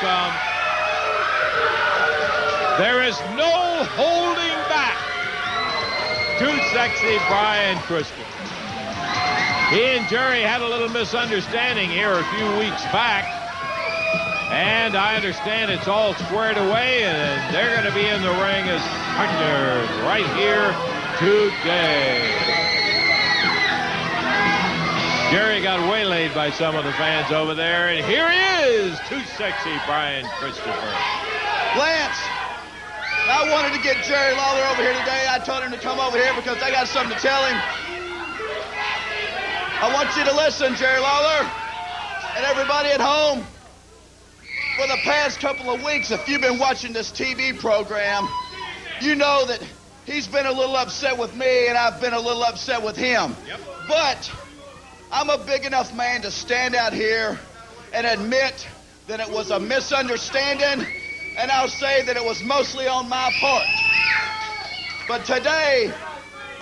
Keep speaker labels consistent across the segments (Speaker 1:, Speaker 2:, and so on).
Speaker 1: come. There is no holding back. Too sexy, Brian Christopher. He and Jerry had a little misunderstanding here a few weeks back. And I understand it's all squared away, and they're going to be in the ring as partners right here today. Jerry got waylaid by some of the fans over there, and here he is, too sexy, Brian Christopher.
Speaker 2: Lance, I wanted to get Jerry Lawler over here today. I told him to come over here because I got something to tell him. I want you to listen, Jerry Lawler, and everybody at home. For the past couple of weeks, if you've been watching this TV program, you know that he's been a little upset with me, and I've been a little upset with him.
Speaker 1: Yep.
Speaker 2: But I'm a big enough man to stand out here and admit that it was a misunderstanding, and I'll say that it was mostly on my part. But today,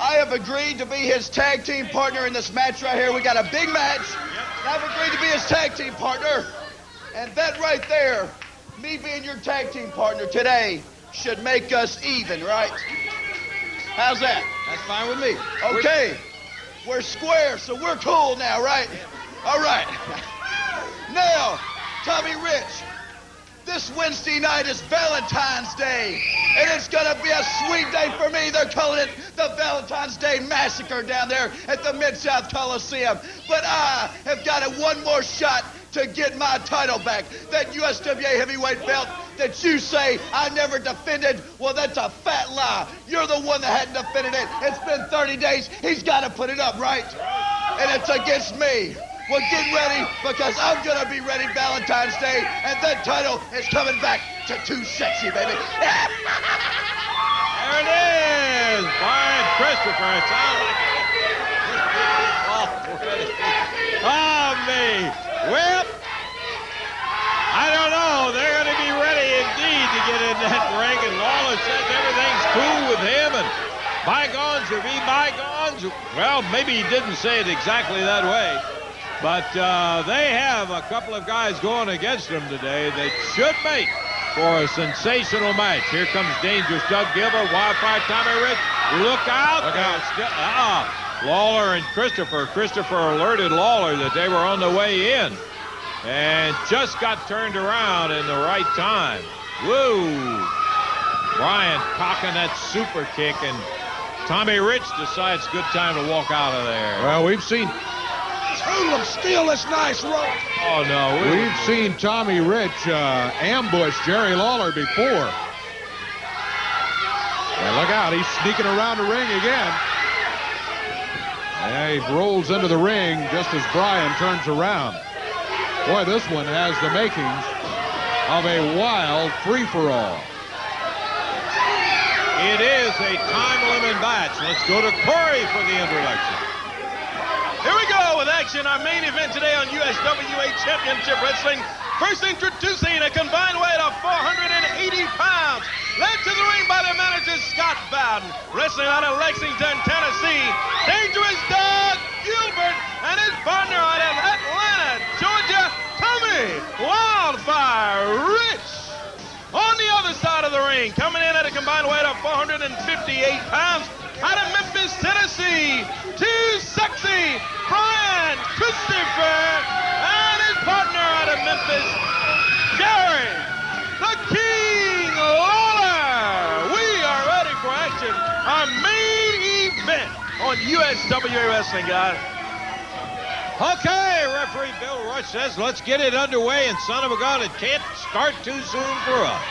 Speaker 2: I have agreed to be his tag team partner in this match right here. We got a big match, and I've agreed to be his tag team partner. And that right there, me being your tag team partner today, should make us even, right? How's that?
Speaker 1: That's fine with me.
Speaker 2: Okay. We're square, so we're cool now, right? All right. Now, Tommy Rich, this Wednesday night is Valentine's Day, and it's going to be a sweet day for me. They're calling it the Valentine's Day Massacre down there at the Mid-South Coliseum. But I have got one more shot to get my title back. That USWA heavyweight belt that you say I never defended, well, that's a fat lie. You're the one that hadn't defended it. It's been 30 days. He's got to put it up, right? And it's against me. Well, get ready, because I'm going to be ready Valentine's Day, and that title is coming back to Too Sexy, baby.
Speaker 1: There it is, Brian Christopher. It sounds like me. Well, I don't know. They're going to be ready indeed to get in that ring, and Lawler says everything's cool with him, and bygones will be bygones. Well, maybe he didn't say it exactly that way, but they have a couple of guys going against them today that should make for a sensational match. Here comes Dangerous Doug Gilbert, Wildfire Tommy Rich. Look out.
Speaker 3: Look out.
Speaker 1: Lawler and Christopher. Christopher alerted Lawler that they were on the way in and just got turned around in the right time. Woo! Brian cocking that super kick, and Tommy Rich decides good time to walk out of there.
Speaker 3: Well, we've seen
Speaker 4: Hoodlum steal this nice rope.
Speaker 1: Oh, no.
Speaker 3: We've seen Tommy Rich ambush Jerry Lawler before. Well, look out. He's sneaking around the ring again. And he rolls into the ring just as Brian turns around. Boy, this one has the makings of a wild free-for-all.
Speaker 1: It is a time-limit match. Let's go to Corey for the introduction.
Speaker 5: Here we go with action, our main event today on USWA Championship Wrestling. First introducing a combined weight of 480 pounds. Led to the ring by the manager, Scott Bowden. Wrestling out of Lexington, Tennessee, Dangerous Doug Gilbert, and his partner out of Atlanta, Georgia, Tommy Wildfire Rich. On the other side of the ring, coming in at a combined weight of 458 pounds, out of Memphis, Tennessee, Too Sexy, Brian Christopher, and his partner out of Memphis, Jerry, the King Lawler. We are ready for action. Our main event on USWA Wrestling, guys.
Speaker 1: Okay, referee Bill Rush says let's get it underway, and son of a gun, it can't start too soon for us.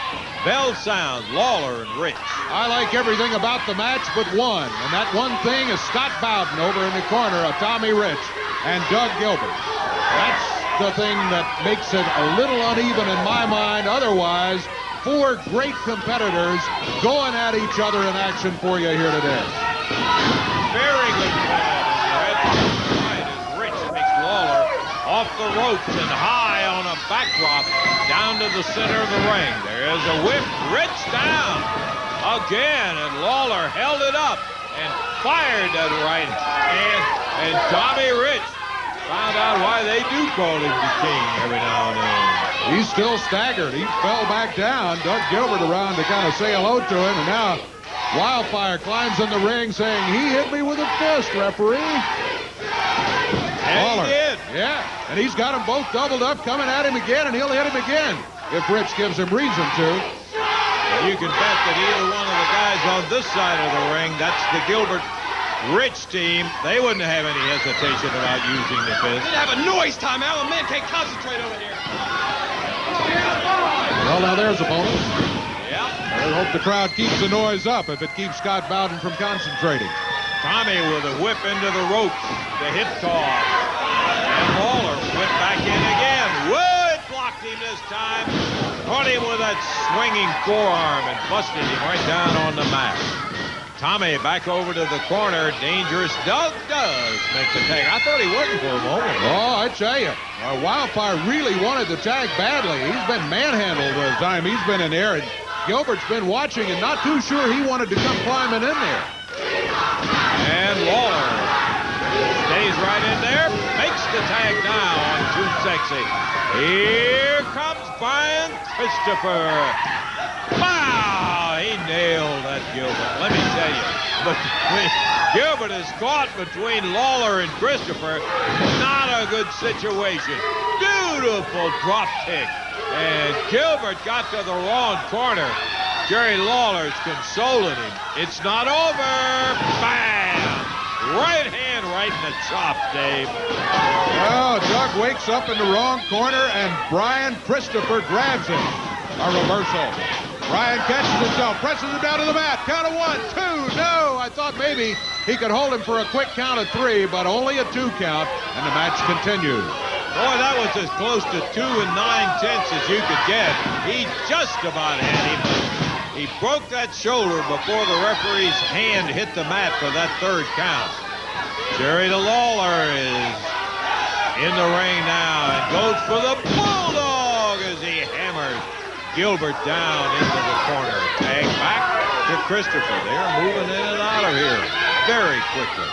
Speaker 1: Bell sounds, Lawler and Rich.
Speaker 3: I like everything about the match but one, and that one thing is Scott Bowden over in the corner of Tommy Rich and Doug Gilbert. That's the thing that makes it a little uneven in my mind. Otherwise, four great competitors going at each other in action for you here today.
Speaker 1: Very good call. Off the ropes and high on a backdrop down to the center of the ring. There is a whip. Rich down again, and Lawler held it up and fired that right hand. And Tommy Rich found out why they do call him the King every now and then.
Speaker 3: He's still staggered. He fell back down. Doug Gilbert around to kind of say hello to him, and now Wildfire climbs in the ring saying, "He hit me with a fist, referee."
Speaker 1: And
Speaker 3: Lawler.
Speaker 1: he did.
Speaker 3: Yeah, and he's got them both doubled up, coming at him again, and he'll hit him again if Rich gives him reason to.
Speaker 1: You can bet that either one of the guys on this side of the ring, that's the Gilbert-Rich team, they wouldn't have any hesitation about using the fist.
Speaker 5: Didn't have a noise time, Al. The man can't concentrate over here.
Speaker 3: Well, now there's a bonus.
Speaker 1: Yeah.
Speaker 3: I hope the crowd keeps the noise up if it keeps Scott Bowden from concentrating.
Speaker 1: Tommy with a whip into the ropes, the hip toss. And Lawler went back in again. Wood blocked him this time. Caught him with that swinging forearm and busted him right down on the mat. Tommy back over to the corner. Dangerous Doug does make the tag. I thought he wasn't for a moment.
Speaker 3: Oh, I tell you, Wildfire really wanted the tag badly. He's been manhandled the time he's been in there, and Gilbert's been watching and not too sure he wanted to come climbing in there.
Speaker 1: And Lawler stays right in there, makes the tag now on Too Sexy. Here comes Brian Christopher. Wow, he nailed that Gilbert. Let me tell you, but Gilbert is caught between Lawler and Christopher. Not a good situation. Beautiful drop kick. And Gilbert got to the wrong corner. Jerry Lawler's consoling him. It's not over. Bam! Right hand right in the chop, Dave.
Speaker 3: Oh, Doug wakes up in the wrong corner, and Brian Christopher grabs him. A reversal. Brian catches himself, presses him down to the mat. Count of 1, 2. No, I thought maybe he could hold him for a quick count of 3, but only a 2 count, and the match continues.
Speaker 1: Boy, that was as close to 2 9/10 as you could get. He just about had him. He broke that shoulder before the referee's hand hit the mat for that 3rd count. Jerry Lawler is in the ring now and goes for the Bulldog as he hammers Gilbert down into the corner. Tag back to Christopher. They're moving in and out of here very quickly.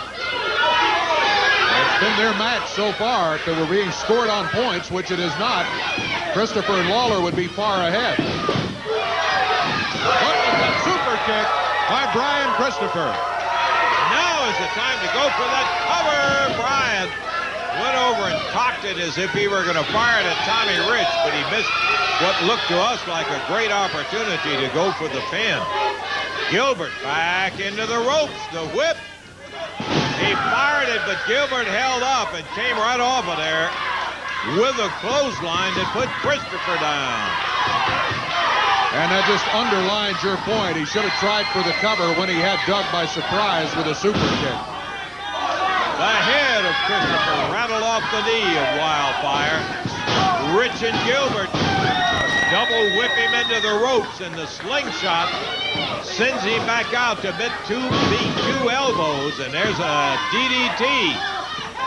Speaker 3: It's been their match so far. If they were being scored on points, which it is not, Christopher and Lawler would be far ahead. Look at that super kick by Brian Christopher.
Speaker 1: Now is the time to go for that cover. Brian went over and cocked it as if he were going to fire it at Tommy Rich, but he missed what looked to us like a great opportunity to go for the pin. Gilbert back into the ropes, the whip. He fired it, but Gilbert held up and came right off of there with a clothesline that put Christopher down.
Speaker 3: And that just underlines your point. He should have tried for the cover when he had Doug by surprise with a super kick.
Speaker 1: The head of Christopher rattled off the knee of Wildfire. Rich and Gilbert double whip him into the ropes, and the slingshot sends him back out to meet two elbows, and there's a DDT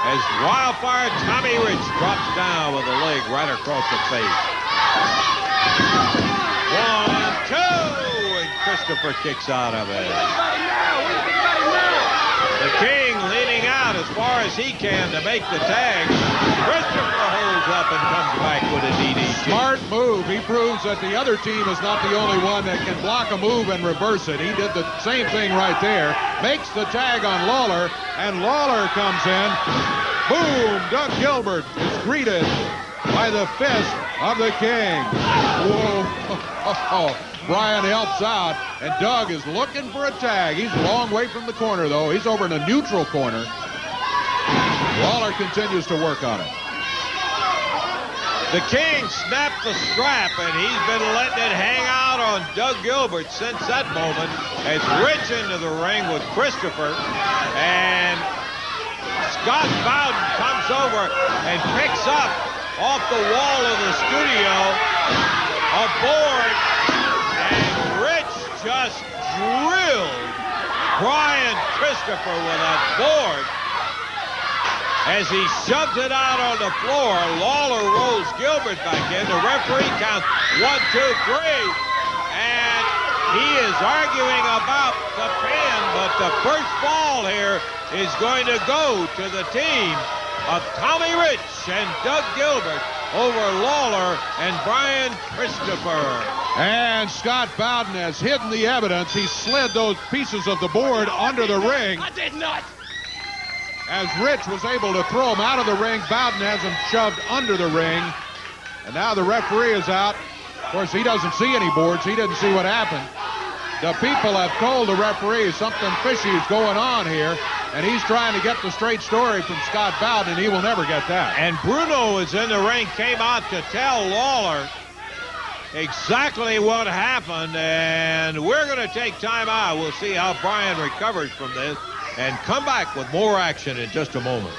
Speaker 1: as Wildfire Tommy Rich drops down with a leg right across the face. 1, 2, and Christopher kicks out of it. The King leaning out as far as he can to make the tag. Christopher holds up and comes back with a DDT.
Speaker 3: Smart move. He proves that the other team is not the only one that can block a move and reverse it. He did the same thing right there. Makes the tag on Lawler, and Lawler comes in. Boom! Doug Gilbert is greeted by the fist of the King. Whoa. Brian helps out, and Doug is looking for a tag. He's a long way from the corner, though. He's over in a neutral corner. Lawler continues to work on it.
Speaker 1: The King snapped the strap, and he's been letting it hang out on Doug Gilbert since that moment as Rich into the ring with Christopher, and Scott Bowden comes over and picks up off the wall of the studio a board, and Rich just drilled Brian Christopher with that board. As he shoves it out on the floor, Lawler rolls Gilbert back in. The referee counts 1, 2, 3. And he is arguing about the pin, but the first ball here is going to go to the team of Tommy Rich and Doug Gilbert over Lawler and Brian Christopher.
Speaker 3: And Scott Bowden has hidden the evidence. He slid those pieces of the board under the ring.
Speaker 4: I did not.
Speaker 3: As Rich was able to throw him out of the ring, Bowden has him shoved under the ring. And now the referee is out. Of course, he doesn't see any boards. He didn't see what happened. The people have told the referee something fishy is going on here, and he's trying to get the straight story from Scott Bowden, and he will never get that.
Speaker 1: And Bruno is in the ring, came out to tell Lawler exactly what happened, and we're going to take time out. We'll see how Brian recovers from this and come back with more action in just a moment.